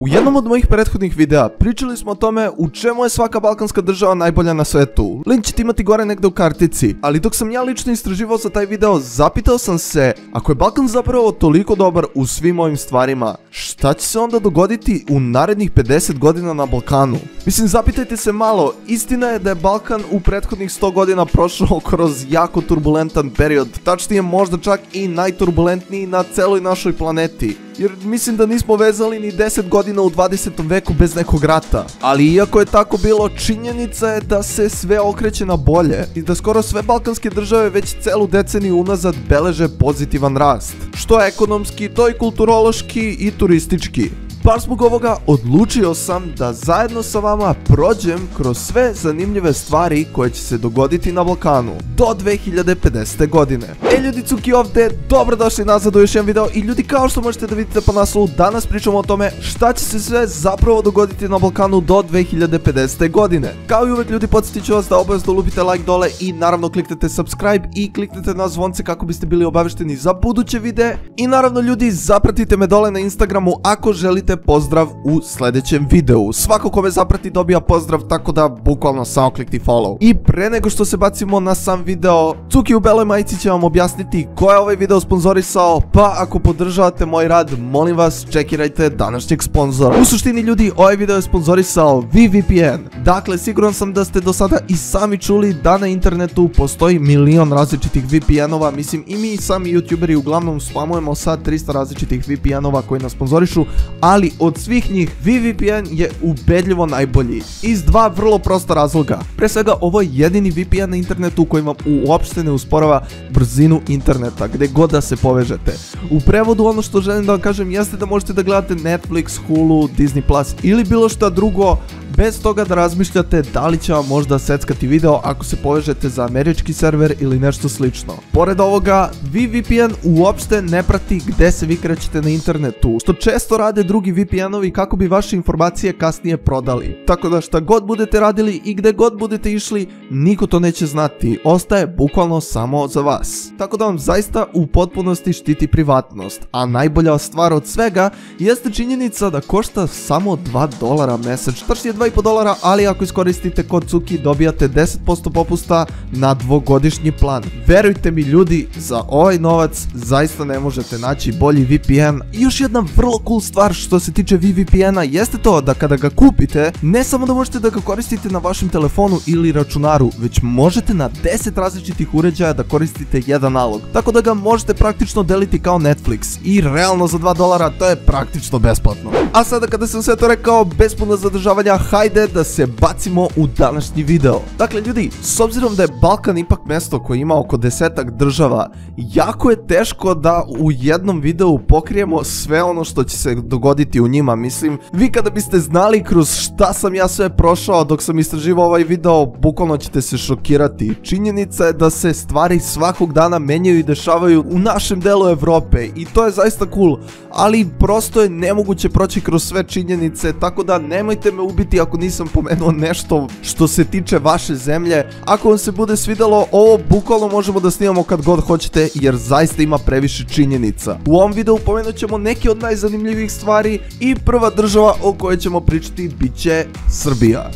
U jednom od mojih prethodnih videa pričali smo o tome u čemu je svaka balkanska država najbolja na svetu. Link ćete imati gore negde u kartici, ali dok sam ja lično istraživao za taj video, zapitao sam se, ako je Balkan zapravo toliko dobar u svim ovim stvarima, šta će se onda dogoditi u narednih 50 godina na Balkanu? Mislim, zapitajte se malo, istina je da je Balkan u prethodnih 100 godina prošao kroz jako turbulentan period, tačnije možda čak i najturbulentniji na celoj našoj planeti. Jer mislim da nismo vezali ni 10 godina u 20. veku bez nekog rata. Ali iako je tako bilo, činjenica je da se sve okreće na bolje i da skoro sve balkanske države već celu deceniju unazad beleže pozitivan rast. Što ekonomski, to i kulturološki i turistički. Baš zbog ovoga odlučio sam da zajedno sa vama prođem kroz sve zanimljive stvari koje će se dogoditi na Balkanu do 2050. godine. Ljudi, Cuki ovde, dobrodošli nazad u još jedan video i ljudi, kao što možete da vidite po naslovu, danas pričamo o tome šta će se sve zapravo dogoditi na Balkanu do 2050. godine. Kao i uvek, ljudi, podsjetit ću vas da obavezno lupite like dole i naravno kliknete subscribe i kliknete na zvonce kako biste bili obavešteni za buduće videe. I naravno, ljudi, zapratite me dole na Instagramu ako želite pozdrav u sledećem videu. Svako ko me zaprati dobija pozdrav, tako da bukvalno samo klikni follow. I pre nego što se bacimo na sam video, Cuki u beloj majici će vam objasniti ko je ovaj video sponzorisao, pa ako podržavate moj rad, molim vas, čekirajte današnjeg sponzora. U suštini, ljudi, ovaj video je sponzorisao VVPN. Dakle, siguran sam da ste do sada i sami čuli da na internetu postoji milion različitih VPN-ova, mislim i mi sami youtuberi uglavnom spamujemo sa 300 različitih VPN-ova koji nas sponzorišu, ali od svih njih VVPN je ubedljivo najbolji iz dva vrlo prosta razloga. Pre svega, ovo je jedini VPN na internetu koji vam uopšte ne usporava brzinu interneta gde god da se povežete. U prevodu, ono što želim da vam kažem jeste da možete da gledate Netflix, Hulu, Disney Plus ili bilo šta drugo bez toga da razmišljate da li će vam možda seckati video ako se povežete za američki server ili nešto slično. Pored ovoga, VPN uopšte ne prati gde se vi krećete na internetu, što često rade drugi VPN-ovi kako bi vaše informacije kasnije prodali. Tako da šta god budete radili i gde god budete išli, niko to neće znati, ostaje bukvalno samo za vas. Tako da vam zaista u potpunosti štiti privatnost, a najbolja stvar od svega jeste činjenica da košta samo $2 mesečno, tačnije $2,5, ali ako iskoristite kod Cuki dobijate 10% popusta na dvogodišnji plan. Verujte mi, ljudi, za ovaj novac zaista ne možete naći bolji VPN. I još jedna vrlo cool stvar što se tiče VPN-a jeste to da kada ga kupite, ne samo da možete da ga koristite na vašem telefonu ili računaru, već možete na 10 različitih uređaja da koristite jedan nalog. Tako da ga možete praktično deliti kao Netflix i realno za $2 to je praktično besplatno. A sada kada sam sve to rekao, bez puno zadržavanja, hajde da se bacimo u današnji video. Dakle, ljudi, s obzirom da je Balkan ipak mesto koje ima oko 10-ak država, jako je teško da u jednom videu pokrijemo sve ono što će se dogoditi u njima. Mislim, vi kada biste znali kroz šta sam ja sve prošao dok sam istraživao ovaj video, bukvalno ćete se šokirati. Činjenica je da se stvari svakog dana menjaju i dešavaju u našem delu Evrope i to je zaista cool, ali prosto je nemoguće proći kroz sve činjenice, tako da nemojte me ubiti ako nisam pomenuo nešto što se tiče vaše zemlje. Ako vam se bude svidelo, ovo bukvalno možemo da snimamo kad god hoćete jer zaista ima previše činjenica. U ovom videu pomenut ćemo neke od najzanimljivijih stvari i prva država o kojoj ćemo pričati bit će Srbija.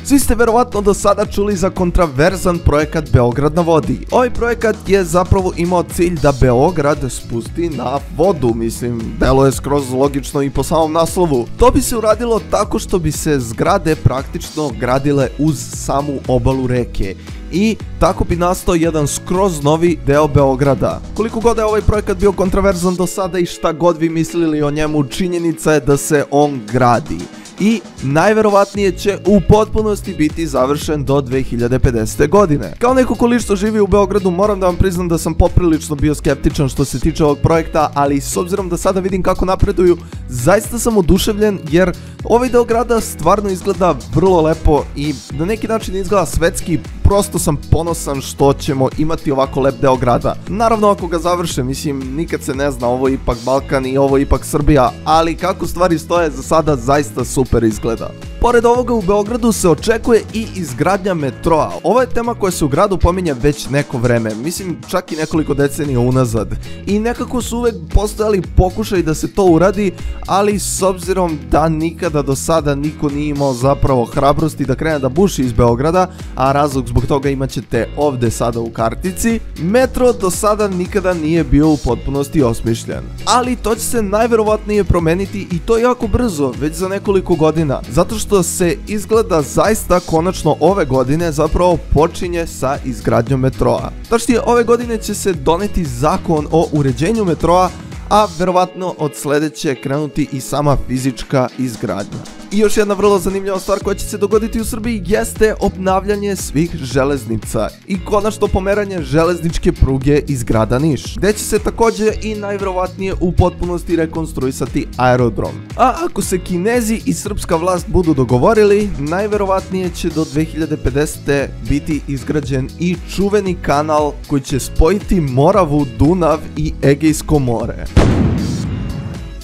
Svi ste verovatno do sada čuli za kontraverzan projekat Beograd na vodi. Ovaj projekat je zapravo imao cilj da Beograd spusti na vodu, mislim, delo je skroz logično i po samom naslovu. To bi se uradilo tako što bi se zgrade praktično gradile uz samu obalu reke i tako bi nastao jedan skroz novi deo Beograda. Koliko god je ovaj projekat bio kontraverzan do sada i šta god vi mislili o njemu, činjenica je da se on gradi i najverovatnije će u potpunosti biti završen do 2050. godine. Kao neko ko lično živi u Beogradu, moram da vam priznam da sam poprilično bio skeptičan što se tiče ovog projekta, ali s obzirom da sada vidim kako napreduju, zaista sam oduševljen jer ovaj deo grada stvarno izgleda vrlo lepo i na neki način izgleda svetski. Prosto sam ponosan što ćemo imati ovako lep deo grada. Naravno, ako ga završe, mislim, nikad se ne zna, ovo je ipak Balkan i ovo je ipak Srbija, ali kako stvari stoje za sada zaista super izgleda. Pored ovoga u Beogradu se očekuje i izgradnja metroa. Ovo je tema koja se u gradu pominje već neko vreme, mislim čak i nekoliko decenija unazad. I nekako su uvek postojali pokušaj da se to uradi, ali s obzirom da nikada do sada niko nije imao zapravo hrabrosti da krene da buši iz Beograda, a razlog zbog toga imat ćete ovde sada u kartici, metro do sada nikada nije bio u potpunosti osmišljen. Ali to će se najverovatnije promeniti i to jako brzo, već za nekoliko godina, zato što se izgleda zaista konačno ove godine zapravo počinje sa izgradnjom metroa. Tačnije, ove godine će se doneti zakon o uređenju metroa, a verovatno od sledeće krenuti i sama fizička izgradnja. I još jedna vrlo zanimljiva stvar koja će se dogoditi u Srbiji jeste obnavljanje svih železnica i konačno pomeranje železničke pruge iz grada Niš, gde će se takođe i najverovatnije u potpunosti rekonstruisati aerodrom. A ako se Kinezi i srpska vlast budu dogovorili, najverovatnije će do 2050. biti izgrađen i čuveni kanal koji će spojiti Moravu, Dunav i Egejsko more.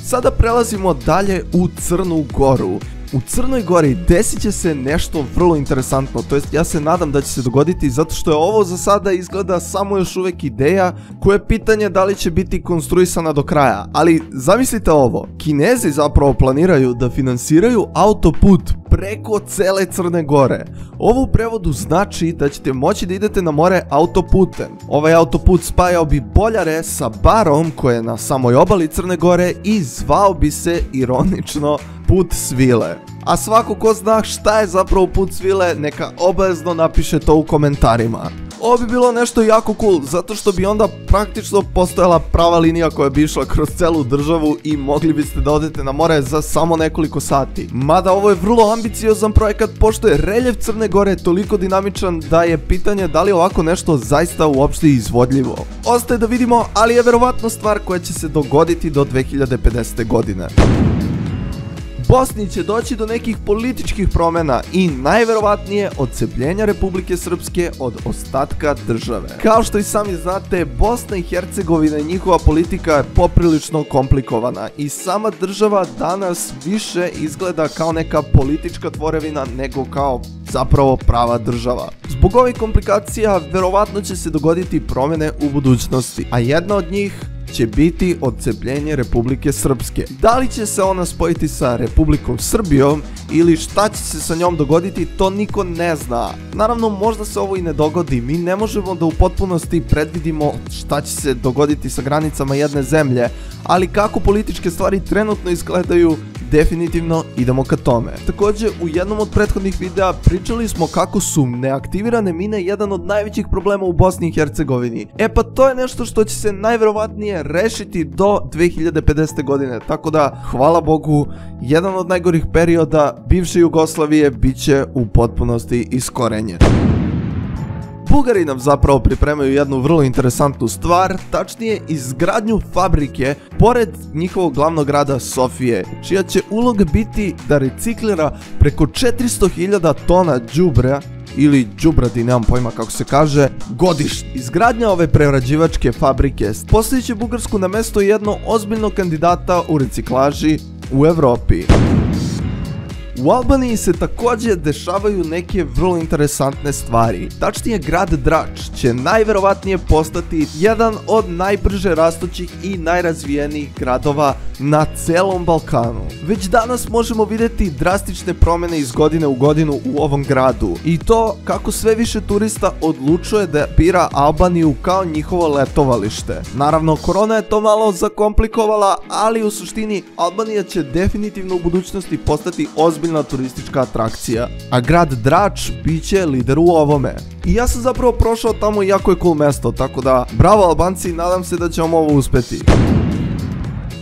Sada prelazimo dalje u Crnu Goru. U Crnoj Gori desit će se nešto vrlo interesantno, to jest ja se nadam da će se dogoditi zato što je ovo za sada izgleda samo još uvek ideja koja je pitanje da li će biti konstruisana do kraja, ali zamislite ovo, Kinezi zapravo planiraju da finansiraju autoput preko cele Crne Gore. Ovo u prevodu znači da ćete moći da idete na more autoputem. Ovaj autoput spajao bi Boljare sa Barom koje je na samoj obali Crne Gore i zvao bi se ironično Put svile. A svako ko zna šta je zapravo Put svile, neka obavezno napiše to u komentarima. Ovo bi bilo nešto jako cool, zato što bi onda praktično postojala prava linija koja bi išla kroz celu državu i mogli biste da odete na more za samo nekoliko sati. Mada ovo je vrlo ambiciozan projekat, pošto je reljev Crne Gore toliko dinamičan da je pitanje da li ovako nešto zaista uopšte izvodljivo. Ostaje da vidimo, ali je verovatno stvar koja će se dogoditi do 2050. godine. Bosni će doći do nekih političkih promjena i najverovatnije odcepljenja Republike Srpske od ostatka države. Kao što i sami znate, Bosna i Hercegovina i njihova politika je poprilično komplikovana i sama država danas više izgleda kao neka politička tvorevina nego kao zapravo prava država. Zbog ovih komplikacija verovatno će se dogoditi promjene u budućnosti, a jedna od njih će biti odcepljenje Republike Srpske. Da li će se ona spojiti sa Republikom Srbijom ili šta će se sa njom dogoditi, to niko ne zna. Naravno, možda se ovo i ne dogodi, mi ne možemo da u potpunosti predvidimo šta će se dogoditi sa granicama jedne zemlje, ali kako političke stvari trenutno izgledaju, definitivno idemo ka tome. Također, u jednom od prethodnih videa pričali smo kako su neaktivirane mine jedan od najvećih problema u Bosni i Hercegovini. E pa to je nešto što će se najverovatnije rešiti do 2050. godine, tako da, hvala Bogu, jedan od najgorih perioda bivše Jugoslavije bit će u potpunosti iskorenjen. Bugari nam zapravo pripremaju jednu vrlo interesantnu stvar, tačnije izgradnju fabrike pored njihovog glavnog grada Sofije, čija će uloga biti da reciklira preko 400.000 tona đubreta ili đubradi, nemam pojma kako se kaže, godišnje. Izgradnja ove prerađivačke fabrike postavit će Bugarsku na mesto jedno ozbiljnog kandidata u reciklaži u Evropi. U Albaniji se također dešavaju neke vrlo interesantne stvari. Tačnije, grad Drač će najverovatnije postati jedan od najbrže rastućih i najrazvijenijih gradova na celom Balkanu. Već danas možemo vidjeti drastične promjene iz godine u godinu u ovom gradu i to kako sve više turista odlučuje da bira Albaniju kao njihovo letovalište. Naravno, korona je to malo zakomplikovala, ali u suštini Albanija će definitivno u budućnosti postati ozbiljna turistička atrakcija, a grad Drač bit će lider u ovome. I ja sam zapravo prošao tamo i jako je cool mesto, tako da bravo Albanci, nadam se da ćemo ovo uspeti.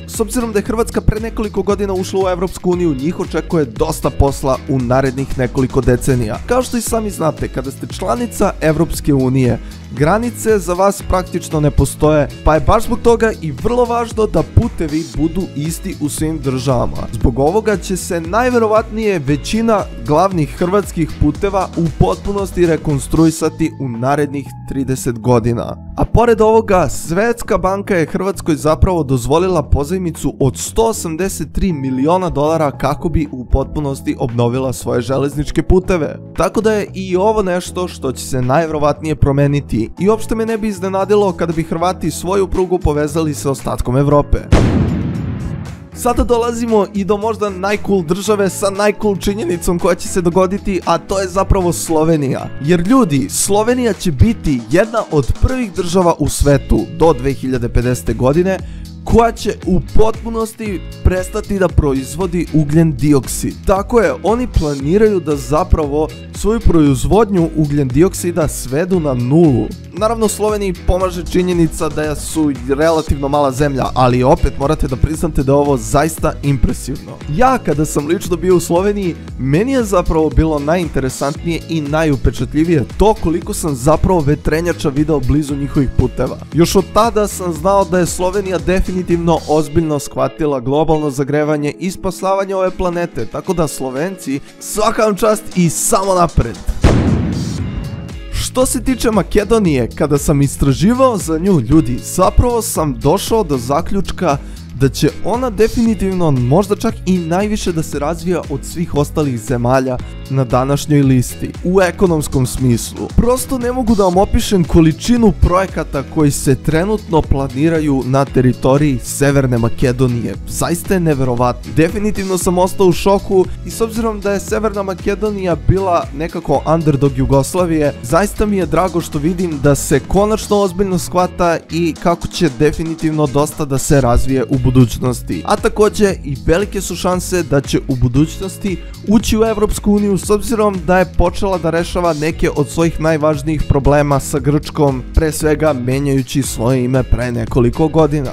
S obzirom da je Hrvatska pre nekoliko godina ušla u Evropsku uniju, njih očekuje dosta posla u narednih nekoliko decenija. Kao što i sami znate, kada ste članica Evropske unije, granice za vas praktično ne postoje, pa je baš zbog toga i vrlo važno da putevi budu isti u svim državama. Zbog ovoga će se najverovatnije većina glavnih hrvatskih puteva u potpunosti rekonstruisati u narednih 30 godina. A pored ovoga, Svetska banka je Hrvatskoj zapravo dozvolila pozajmicu od $183 miliona kako bi u potpunosti obnovila svoje železničke puteve. Tako da je i ovo nešto što će se najvjerovatnije promeniti i uopšte me ne bi iznenadilo kada bi Hrvati svoju prugu povezali sa ostatkom Evrope. Sada dolazimo i do možda najcool države sa najcool činjenicom koja će se dogoditi, a to je zapravo Slovenija. Jer ljudi, Slovenija će biti jedna od prvih država u svetu do 2050. godine koja će u potpunosti prestati da proizvodi ugljen dioksid. Tako je, oni planiraju da zapravo svoju proizvodnju ugljen dioksida svedu na nulu. Naravno, Sloveniji pomaže činjenica da su relativno mala zemlja, ali opet morate da priznate da je ovo zaista impresivno. Ja kada sam lično bio u Sloveniji, meni je zapravo bilo najinteresantnije i najupečatljivije to koliko sam zapravo vetrenjača video blizu njihovih puteva. Još od tada sam znao da je Slovenija definitivno ozbiljno shvatila globalno zagrevanje i spasavanje ove planete, tako da Slovenci, svaka vam čast i samo napred! Što se tiče Makedonije, kada sam istraživao za nju, ljudi, zapravo sam došao do zaključka da će ona definitivno možda čak i najviše da se razvija od svih ostalih zemalja na današnjoj listi, u ekonomskom smislu. Prosto ne mogu da vam opišem količinu projekata koji se trenutno planiraju na teritoriji Severne Makedonije. Zaista je neverovatno. Definitivno sam ostao u šoku i s obzirom da je Severna Makedonija bila nekako underdog Jugoslavije, zaista mi je drago što vidim da se konačno ozbiljno shvata i kako će definitivno dosta da se razvije u budućnosti. A također i velike su šanse da će u budućnosti ući u Evropsku uniju s obzirom da je počela da rešava neke od svojih najvažnijih problema sa Grčkom, pre svega menjajući svoje ime pre nekoliko godina.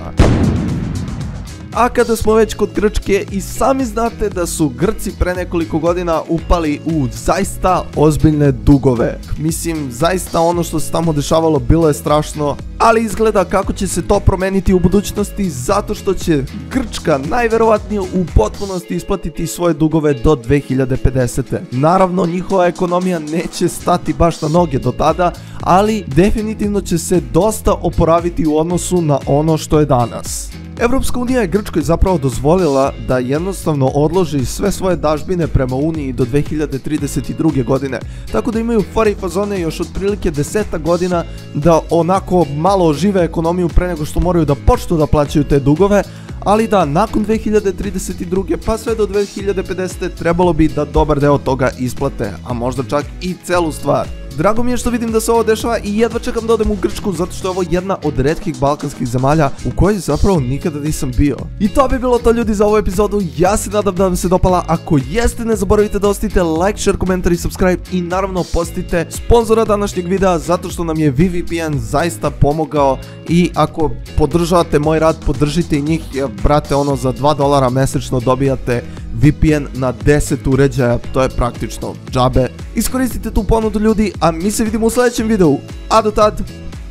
A kada smo već kod Grčke, i sami znate da su Grci pre nekoliko godina upali u zaista ozbiljne dugove. Mislim, zaista ono što se tamo dešavalo bilo je strašno, ali izgleda kako će se to promeniti u budućnosti zato što će Grčka najverovatnije u potpunosti isplatiti svoje dugove do 2050. Naravno, njihova ekonomija neće stati baš na noge do tada, ali definitivno će se dosta oporaviti u odnosu na ono što je danas. Evropska unija je Grčkoj zapravo dozvolila da jednostavno odloži sve svoje dažbine prema Uniji do 2032. godine, tako da imaju fore i fazone još otprilike 10 godina da onako malo ožive ekonomiju pre nego što moraju da počnu da plaćaju te dugove, ali da nakon 2032. pa sve do 2050. trebalo bi da dobar deo toga isplate, a možda čak i celu stvar. Drago mi je što vidim da se ovo dešava i jedva čekam da odem u Grčku zato što je ovo jedna od retkih balkanskih zemalja u kojoj zapravo nikada nisam bio. I to bi bilo to, ljudi, za ovu epizodu. Ja se nadam da vam se dopala. Ako jeste, ne zaboravite da ostavite like, share, komentar i subscribe i naravno posjetite sponzora današnjeg videa zato što nam je VVPN zaista pomogao i ako podržavate moj rad, podržite i njih, brate, ono za $2 mesečno dobijate VPN na 10 uređaja, to je praktično džabe. Iskoristite tu ponudu, ljudi, a mi se vidimo u sljedećem videu. A do tad,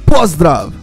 pozdrav!